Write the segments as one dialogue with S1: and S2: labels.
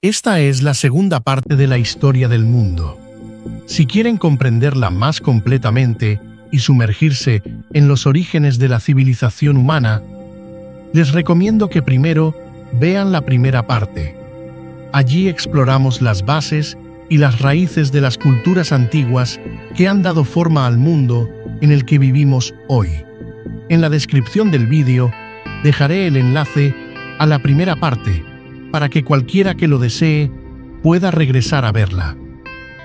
S1: Esta es la segunda parte de la historia del mundo. Si quieren comprenderla más completamente y sumergirse en los orígenes de la civilización humana, les recomiendo que primero vean la primera parte. Allí exploramos las bases y las raíces de las culturas antiguas que han dado forma al mundo en el que vivimos hoy. En la descripción del vídeo dejaré el enlace a la primera parte para que cualquiera que lo desee pueda regresar a verla.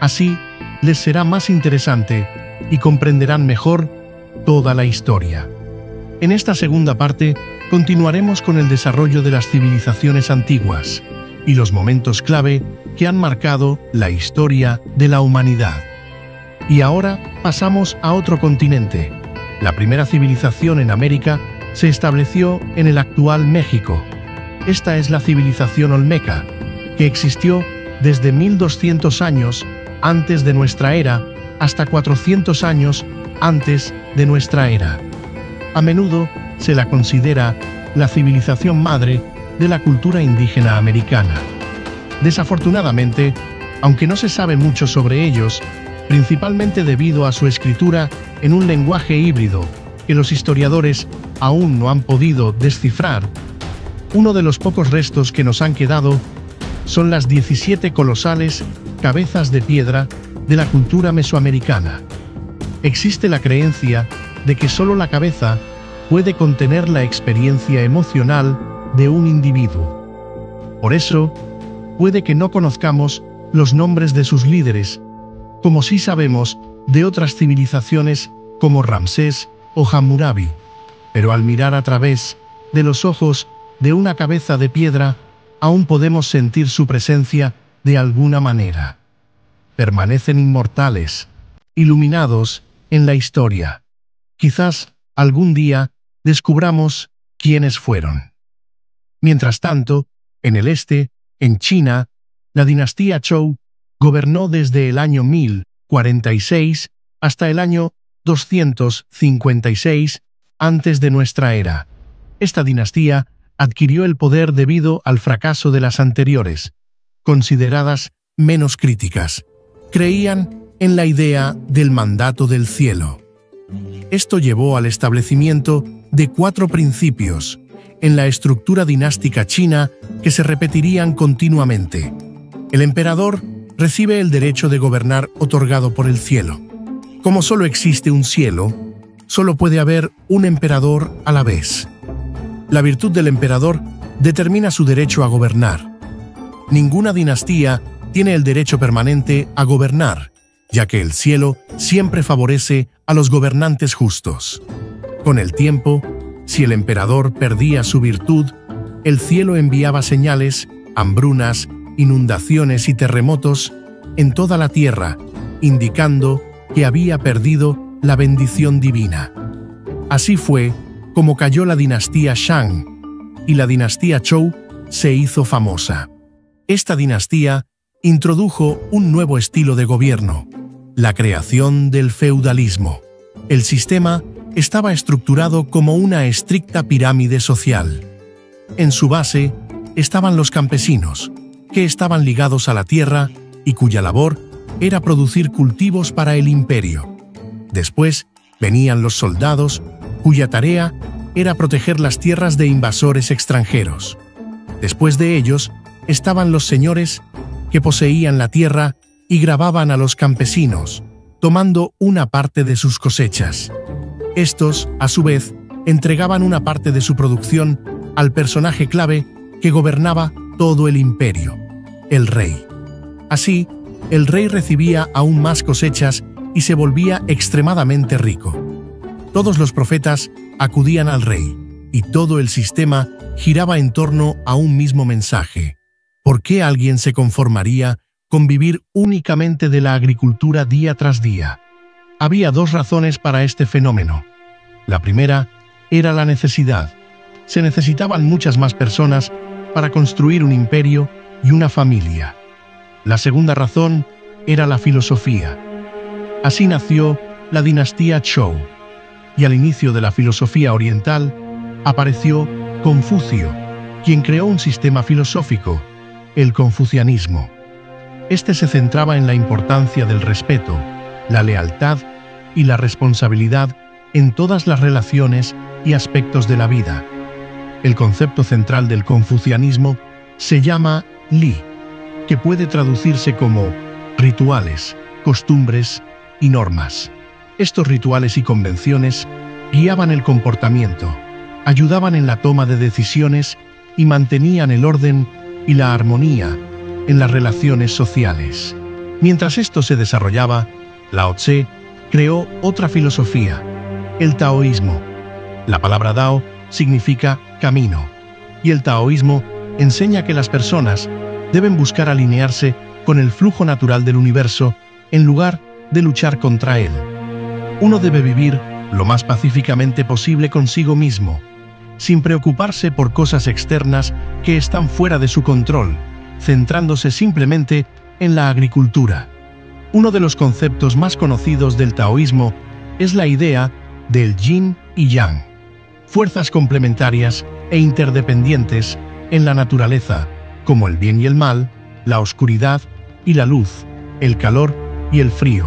S1: Así les será más interesante y comprenderán mejor toda la historia. En esta segunda parte continuaremos con el desarrollo de las civilizaciones antiguas y los momentos clave que han marcado la historia de la humanidad. Y ahora pasamos a otro continente. La primera civilización en América se estableció en el actual México. Esta es la civilización olmeca, que existió desde 1200 años antes de nuestra era hasta 400 años antes de nuestra era. A menudo se la considera la civilización madre de la cultura indígena americana. Desafortunadamente, aunque no se sabe mucho sobre ellos, principalmente debido a su escritura en un lenguaje híbrido que los historiadores aún no han podido descifrar, uno de los pocos restos que nos han quedado son las 17 colosales cabezas de piedra de la cultura mesoamericana. Existe la creencia de que solo la cabeza puede contener la experiencia emocional de un individuo. Por eso, puede que no conozcamos los nombres de sus líderes, como sí sabemos de otras civilizaciones como Ramsés o Hammurabi, pero al mirar a través de los ojos de una cabeza de piedra, aún podemos sentir su presencia de alguna manera. Permanecen inmortales, iluminados en la historia. Quizás algún día descubramos quiénes fueron. Mientras tanto, en el este, en China, la dinastía Zhou gobernó desde el año 1046 hasta el año 256 antes de nuestra era. Esta dinastía adquirió el poder debido al fracaso de las anteriores, consideradas menos críticas. Creían en la idea del mandato del cielo. Esto llevó al establecimiento de 4 principios en la estructura dinástica china que se repetirían continuamente. El emperador recibe el derecho de gobernar otorgado por el cielo. Como solo existe un cielo, solo puede haber un emperador a la vez. La virtud del emperador determina su derecho a gobernar. Ninguna dinastía tiene el derecho permanente a gobernar, ya que el cielo siempre favorece a los gobernantes justos. Con el tiempo, si el emperador perdía su virtud, el cielo enviaba señales, hambrunas, inundaciones y terremotos en toda la tierra, indicando que había perdido la bendición divina. Así fue como cayó la dinastía Shang, y la dinastía Zhou se hizo famosa. Esta dinastía introdujo un nuevo estilo de gobierno, la creación del feudalismo. El sistema estaba estructurado como una estricta pirámide social. En su base estaban los campesinos, que estaban ligados a la tierra y cuya labor era producir cultivos para el imperio. Después venían los soldados, cuya tarea era proteger las tierras de invasores extranjeros. Después de ellos estaban los señores, que poseían la tierra y grababan a los campesinos, tomando una parte de sus cosechas. Estos, a su vez, entregaban una parte de su producción al personaje clave que gobernaba todo el imperio, el rey. Así, el rey recibía aún más cosechas y se volvía extremadamente rico. Todos los profetas acudían al rey, y todo el sistema giraba en torno a un mismo mensaje. ¿Por qué alguien se conformaría con vivir únicamente de la agricultura día tras día? Había 2 razones para este fenómeno. La primera era la necesidad. Se necesitaban muchas más personas para construir un imperio y una familia. La segunda razón era la filosofía. Así nació la dinastía Zhou, y al inicio de la filosofía oriental apareció Confucio, quien creó un sistema filosófico el confucianismo. Este se centraba en la importancia del respeto, la lealtad y la responsabilidad en todas las relaciones y aspectos de la vida. El concepto central del confucianismo se llama Li, que puede traducirse como rituales, costumbres y normas. Estos rituales y convenciones guiaban el comportamiento, ayudaban en la toma de decisiones y mantenían el orden y la armonía en las relaciones sociales. Mientras esto se desarrollaba, Lao Tse creó otra filosofía, el taoísmo. La palabra Dao significa camino, y el taoísmo enseña que las personas deben buscar alinearse con el flujo natural del universo en lugar de luchar contra él. Uno debe vivir lo más pacíficamente posible consigo mismo, sin preocuparse por cosas externas que están fuera de su control, centrándose simplemente en la agricultura. Uno de los conceptos más conocidos del taoísmo es la idea del yin y yang, fuerzas complementarias e interdependientes en la naturaleza, como el bien y el mal, la oscuridad y la luz, el calor y el frío,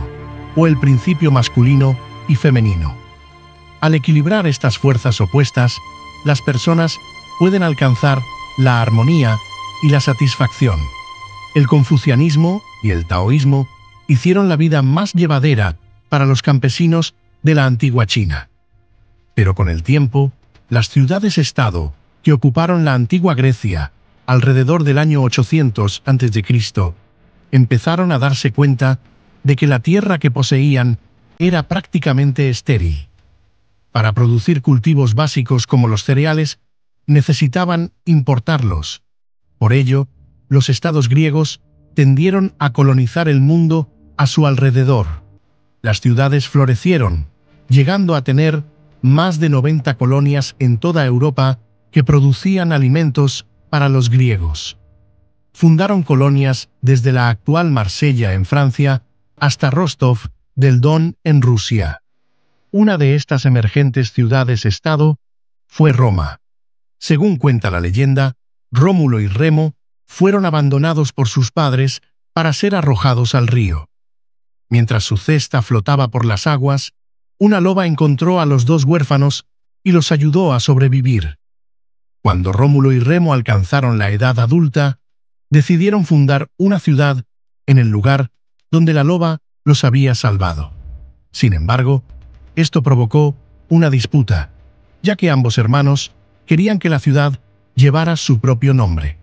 S1: o el principio masculino y femenino. Al equilibrar estas fuerzas opuestas, las personas pueden alcanzar la armonía y la satisfacción. El confucianismo y el taoísmo hicieron la vida más llevadera para los campesinos de la antigua China. Pero con el tiempo, las ciudades-estado que ocuparon la antigua Grecia alrededor del año 800 a.C., empezaron a darse cuenta de que la tierra que poseían era prácticamente estéril. Para producir cultivos básicos como los cereales, necesitaban importarlos. Por ello, los estados griegos tendieron a colonizar el mundo a su alrededor. Las ciudades florecieron, llegando a tener más de 90 colonias en toda Europa que producían alimentos para los griegos. Fundaron colonias desde la actual Marsella en Francia hasta Rostov del Don en Rusia. Una de estas emergentes ciudades-estado fue Roma. Según cuenta la leyenda, Rómulo y Remo fueron abandonados por sus padres para ser arrojados al río. Mientras su cesta flotaba por las aguas, una loba encontró a los dos huérfanos y los ayudó a sobrevivir. Cuando Rómulo y Remo alcanzaron la edad adulta, decidieron fundar una ciudad en el lugar donde la loba los había salvado. Sin embargo, esto provocó una disputa, ya que ambos hermanos querían que la ciudad llevara su propio nombre.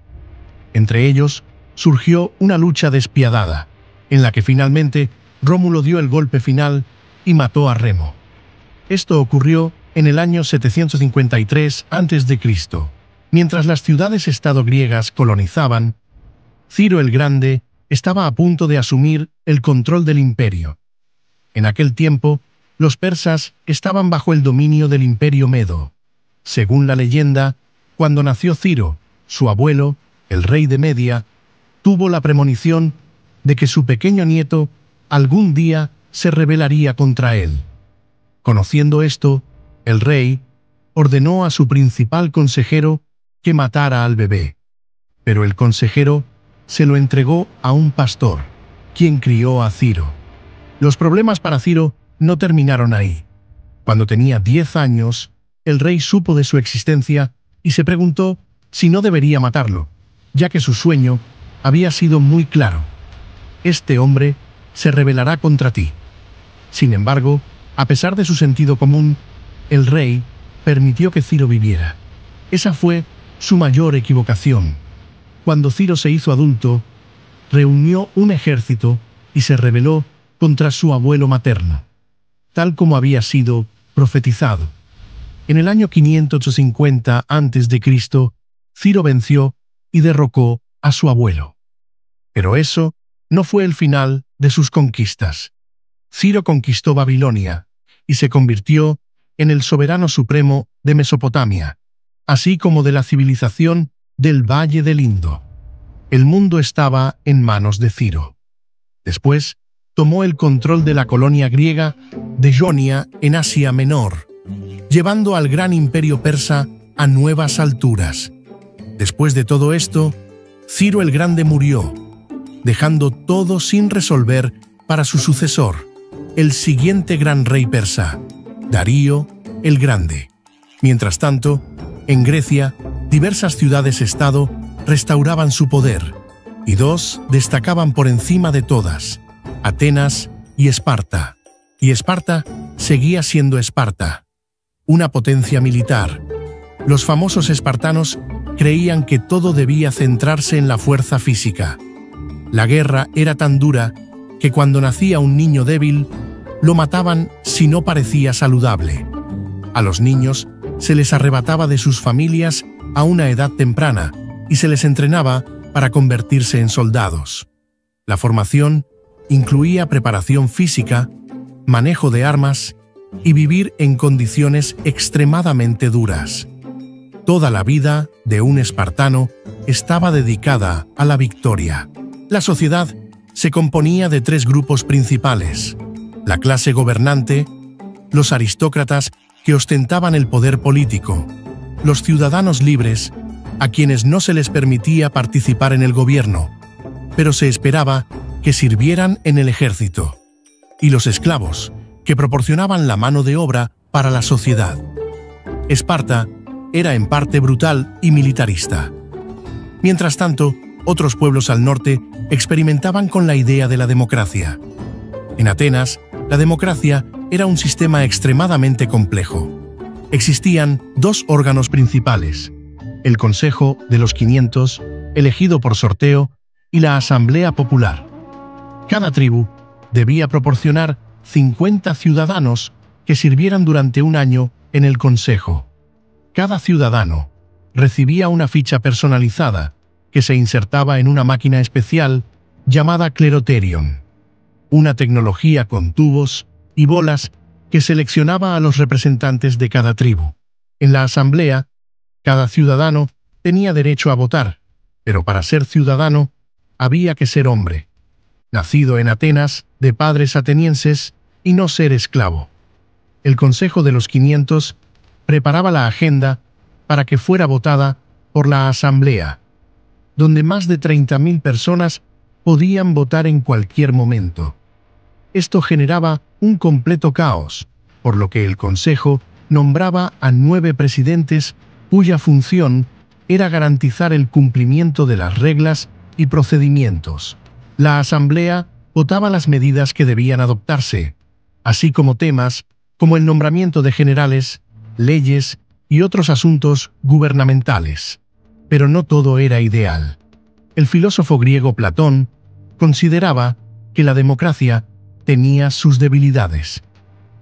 S1: Entre ellos surgió una lucha despiadada, en la que finalmente Rómulo dio el golpe final y mató a Remo. Esto ocurrió en el año 753 a.C. Mientras las ciudades-estado griegas colonizaban, Ciro el Grande estaba a punto de asumir el control del imperio. En aquel tiempo, los persas estaban bajo el dominio del imperio medo. Según la leyenda, cuando nació Ciro, su abuelo, el rey de Media, tuvo la premonición de que su pequeño nieto algún día se rebelaría contra él. Conociendo esto, el rey ordenó a su principal consejero que matara al bebé. Pero el consejero se lo entregó a un pastor, quien crió a Ciro. Los problemas para Ciro no terminaron ahí. Cuando tenía 10 años, el rey supo de su existencia y se preguntó si no debería matarlo, ya que su sueño había sido muy claro. Este hombre se rebelará contra ti. Sin embargo, a pesar de su sentido común, el rey permitió que Ciro viviera. Esa fue su mayor equivocación. Cuando Ciro se hizo adulto, reunió un ejército y se rebeló contra su abuelo materno, tal como había sido profetizado. En el año 550 a.C., Ciro venció y derrocó a su abuelo. Pero eso no fue el final de sus conquistas. Ciro conquistó Babilonia y se convirtió en el soberano supremo de Mesopotamia, así como de la civilización del Valle del Indo. El mundo estaba en manos de Ciro. Después, tomó el control de la colonia griega de Jonia en Asia Menor, llevando al gran imperio persa a nuevas alturas. Después de todo esto, Ciro el Grande murió, dejando todo sin resolver para su sucesor, el siguiente gran rey persa, Darío el Grande. Mientras tanto, en Grecia, diversas ciudades-estado restauraban su poder, y dos destacaban por encima de todas: Atenas y Esparta. Y Esparta seguía siendo Esparta, una potencia militar. Los famosos espartanos creían que todo debía centrarse en la fuerza física. La guerra era tan dura que cuando nacía un niño débil, lo mataban si no parecía saludable. A los niños se les arrebataba de sus familias a una edad temprana y se les entrenaba para convertirse en soldados. La formación incluía preparación física, manejo de armas y vivir en condiciones extremadamente duras. Toda la vida de un espartano estaba dedicada a la victoria. La sociedad se componía de tres grupos principales: la clase gobernante, los aristócratas que ostentaban el poder político, los ciudadanos libres, a quienes no se les permitía participar en el gobierno, pero se esperaba que sirvieran en el ejército, y los esclavos, que proporcionaban la mano de obra para la sociedad. Esparta era en parte brutal y militarista. Mientras tanto, otros pueblos al norte experimentaban con la idea de la democracia. En Atenas, la democracia era un sistema extremadamente complejo. Existían dos órganos principales: el Consejo de los 500, elegido por sorteo, y la Asamblea Popular. Cada tribu debía proporcionar 50 ciudadanos que sirvieran durante un año en el Consejo. Cada ciudadano recibía una ficha personalizada que se insertaba en una máquina especial llamada Clerotherion, una tecnología con tubos y bolas que seleccionaba a los representantes de cada tribu. En la asamblea, cada ciudadano tenía derecho a votar, pero para ser ciudadano había que ser hombre, nacido en Atenas, de padres atenienses, y no ser esclavo. El Consejo de los 500 preparaba la agenda para que fuera votada por la asamblea, donde más de 30.000 personas podían votar en cualquier momento. Esto generaba un completo caos, por lo que el Consejo nombraba a 9 presidentes cuya función era garantizar el cumplimiento de las reglas y procedimientos. La asamblea votaba las medidas que debían adoptarse, así como temas como el nombramiento de generales, leyes y otros asuntos gubernamentales. Pero no todo era ideal. El filósofo griego Platón consideraba que la democracia tenía sus debilidades.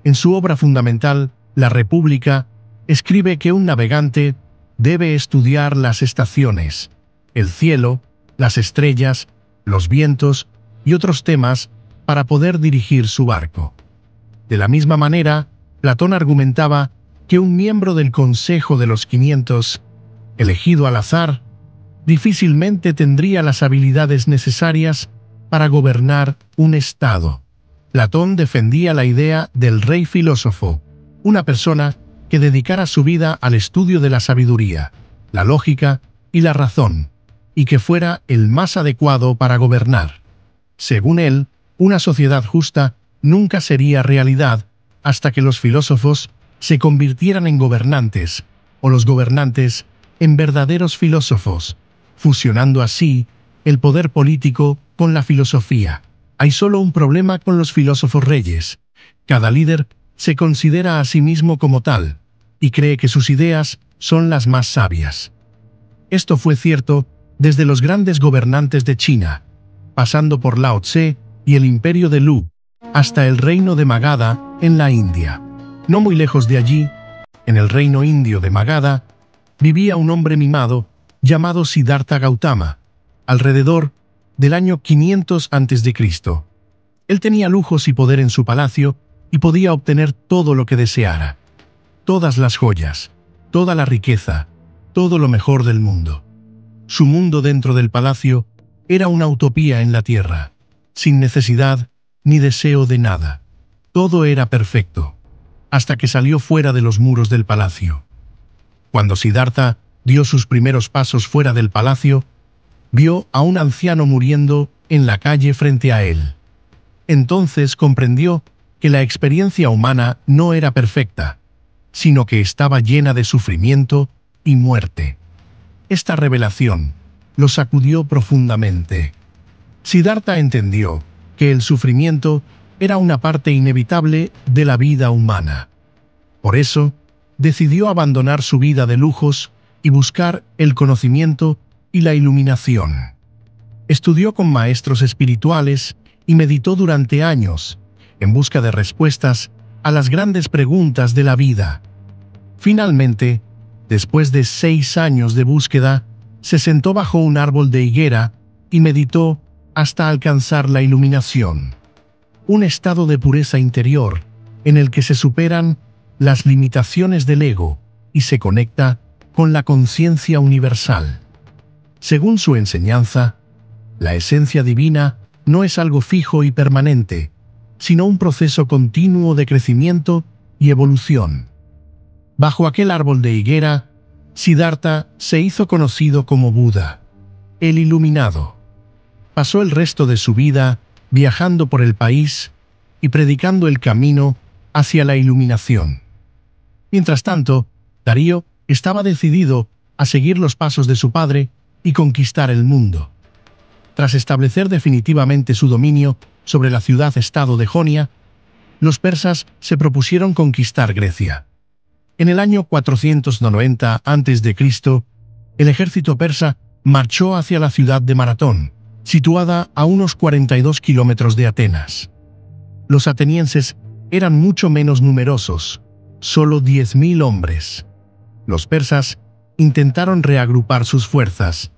S1: En su obra fundamental, La República, escribe que un navegante debe estudiar las estaciones, el cielo, las estrellas, los vientos y otros temas para poder dirigir su barco. De la misma manera, Platón argumentaba que un miembro del Consejo de los 500, elegido al azar, difícilmente tendría las habilidades necesarias para gobernar un estado. Platón defendía la idea del rey filósofo, una persona que dedicara su vida al estudio de la sabiduría, la lógica y la razón, y que fuera el más adecuado para gobernar. Según él, una sociedad justa nunca sería realidad hasta que los filósofos se convirtieran en gobernantes, o los gobernantes en verdaderos filósofos, fusionando así el poder político con la filosofía. Hay solo un problema con los filósofos reyes: cada líder se considera a sí mismo como tal, y cree que sus ideas son las más sabias. Esto fue cierto desde los grandes gobernantes de China, pasando por Lao Tse y el imperio de Lu, hasta el reino de Magadha en la India. No muy lejos de allí, en el reino indio de Magadha, vivía un hombre mimado llamado Siddhartha Gautama, alrededor del año 500 a.C. Él tenía lujos y poder en su palacio y podía obtener todo lo que deseara. Todas las joyas, toda la riqueza, todo lo mejor del mundo. Su mundo dentro del palacio era una utopía en la tierra, sin necesidad ni deseo de nada. Todo era perfecto, hasta que salió fuera de los muros del palacio. Cuando Siddhartha dio sus primeros pasos fuera del palacio, vio a un anciano muriendo en la calle frente a él. Entonces comprendió que la experiencia humana no era perfecta, sino que estaba llena de sufrimiento y muerte. Esta revelación lo sacudió profundamente. Siddhartha entendió que el sufrimiento era una parte inevitable de la vida humana. Por eso, decidió abandonar su vida de lujos y buscar el conocimiento y la iluminación. Estudió con maestros espirituales y meditó durante años, en busca de respuestas a las grandes preguntas de la vida. Finalmente, después de 6 años de búsqueda, se sentó bajo un árbol de higuera y meditó hasta alcanzar la iluminación. Un estado de pureza interior en el que se superan las limitaciones del ego y se conecta con la conciencia universal. Según su enseñanza, la esencia divina no es algo fijo y permanente, sino un proceso continuo de crecimiento y evolución. Bajo aquel árbol de higuera, Siddhartha se hizo conocido como Buda, el iluminado. Pasó el resto de su vida viajando por el país y predicando el camino hacia la iluminación. Mientras tanto, Darío estaba decidido a seguir los pasos de su padre y conquistar el mundo. Tras establecer definitivamente su dominio sobre la ciudad-estado de Jonia, los persas se propusieron conquistar Grecia. En el año 490 a.C., el ejército persa marchó hacia la ciudad de Maratón, situada a unos 42 kilómetros de Atenas. Los atenienses eran mucho menos numerosos, solo 10.000 hombres. Los persas intentaron reagrupar sus fuerzas,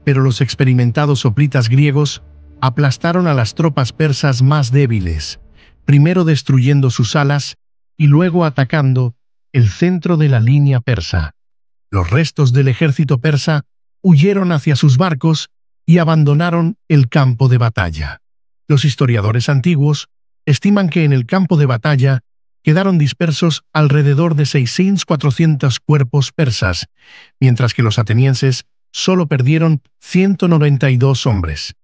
S1: pero los experimentados hoplitas griegos aplastaron a las tropas persas más débiles, primero destruyendo sus alas y luego atacando el centro de la línea persa. Los restos del ejército persa huyeron hacia sus barcos y abandonaron el campo de batalla. Los historiadores antiguos estiman que en el campo de batalla quedaron dispersos alrededor de 600-400 cuerpos persas, mientras que los atenienses solo perdieron 192 hombres.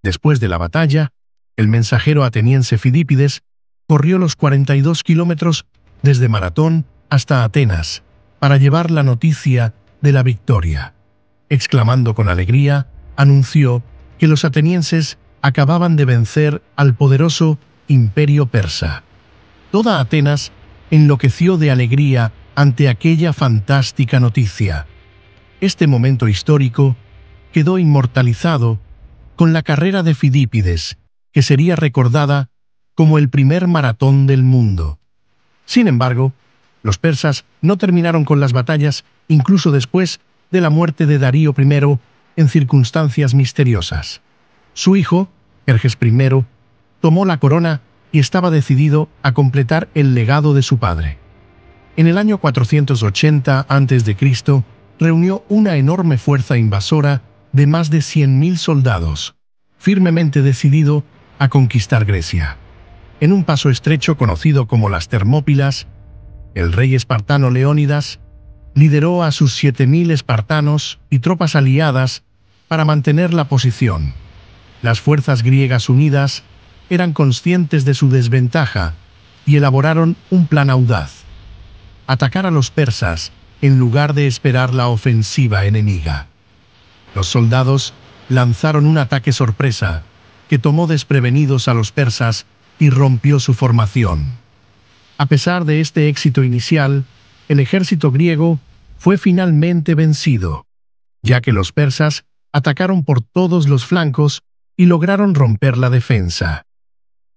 S1: Después de la batalla, el mensajero ateniense Fidípides corrió los 42 kilómetros desde Maratón hasta Atenas para llevar la noticia de la victoria. Exclamando con alegría, anunció que los atenienses acababan de vencer al poderoso imperio persa. Toda Atenas enloqueció de alegría ante aquella fantástica noticia. Este momento histórico quedó inmortalizado con la carrera de Fidípides, que sería recordada como el primer maratón del mundo. Sin embargo, los persas no terminaron con las batallas incluso después de la muerte de Darío I en circunstancias misteriosas. Su hijo, Jerjes I, tomó la corona y estaba decidido a completar el legado de su padre. En el año 480 a.C., reunió una enorme fuerza invasora de más de 100.000 soldados, firmemente decidido a conquistar Grecia. En un paso estrecho conocido como las Termópilas, el rey espartano Leónidas lideró a sus 7.000 espartanos y tropas aliadas para mantener la posición. Las fuerzas griegas unidas eran conscientes de su desventaja y elaboraron un plan audaz: atacar a los persas en lugar de esperar la ofensiva enemiga. Los soldados lanzaron un ataque sorpresa que tomó desprevenidos a los persas y rompió su formación. A pesar de este éxito inicial, el ejército griego fue finalmente vencido, ya que los persas atacaron por todos los flancos y lograron romper la defensa.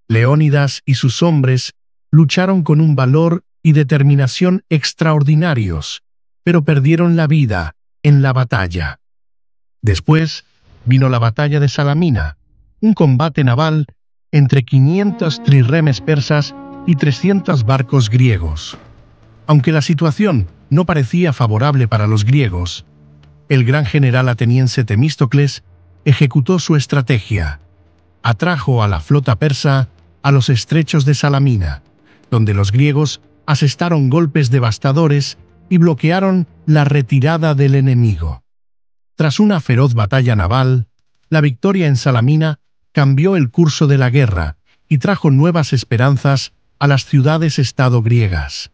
S1: Leónidas y sus hombres lucharon con un valor y determinación extraordinarios, pero perdieron la vida en la batalla. Después vino la batalla de Salamina, un combate naval entre 500 trirremes persas y 300 barcos griegos. Aunque la situación no parecía favorable para los griegos, el gran general ateniense Temístocles ejecutó su estrategia. Atrajo a la flota persa a los estrechos de Salamina, donde los griegos asestaron golpes devastadores y bloquearon la retirada del enemigo. Tras una feroz batalla naval, la victoria en Salamina cambió el curso de la guerra y trajo nuevas esperanzas a las ciudades-estado griegas.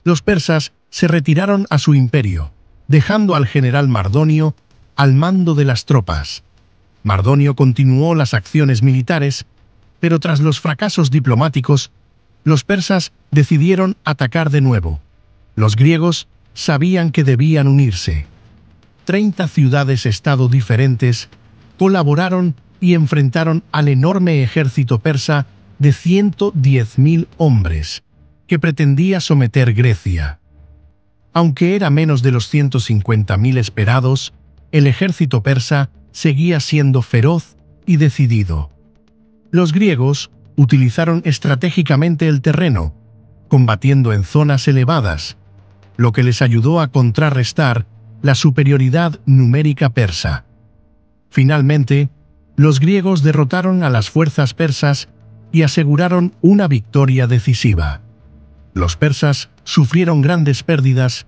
S1: Los persas se retiraron a su imperio, dejando al general Mardonio al mando de las tropas. Mardonio continuó las acciones militares, pero tras los fracasos diplomáticos, los persas decidieron atacar de nuevo. Los griegos sabían que debían unirse. 30 ciudades-estado diferentes colaboraron y enfrentaron al enorme ejército persa de 110.000 hombres, que pretendía someter Grecia. Aunque era menos de los 150.000 esperados, el ejército persa seguía siendo feroz y decidido. Los griegos utilizaron estratégicamente el terreno, combatiendo en zonas elevadas, lo que les ayudó a contrarrestar la superioridad numérica persa. Finalmente, los griegos derrotaron a las fuerzas persas y aseguraron una victoria decisiva. Los persas sufrieron grandes pérdidas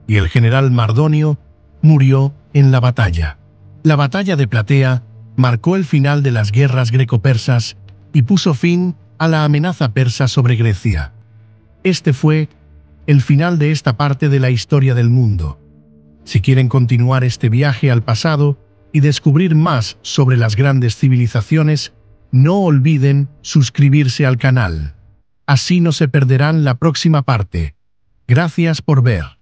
S1: y el general Mardonio murió en la batalla. La batalla de Platea marcó el final de las guerras greco-persas y puso fin a la amenaza persa sobre Grecia. Este fue el final de esta parte de la historia del mundo. Si quieren continuar este viaje al pasado y descubrir más sobre las grandes civilizaciones, no olviden suscribirse al canal. Así no se perderán la próxima parte. Gracias por ver.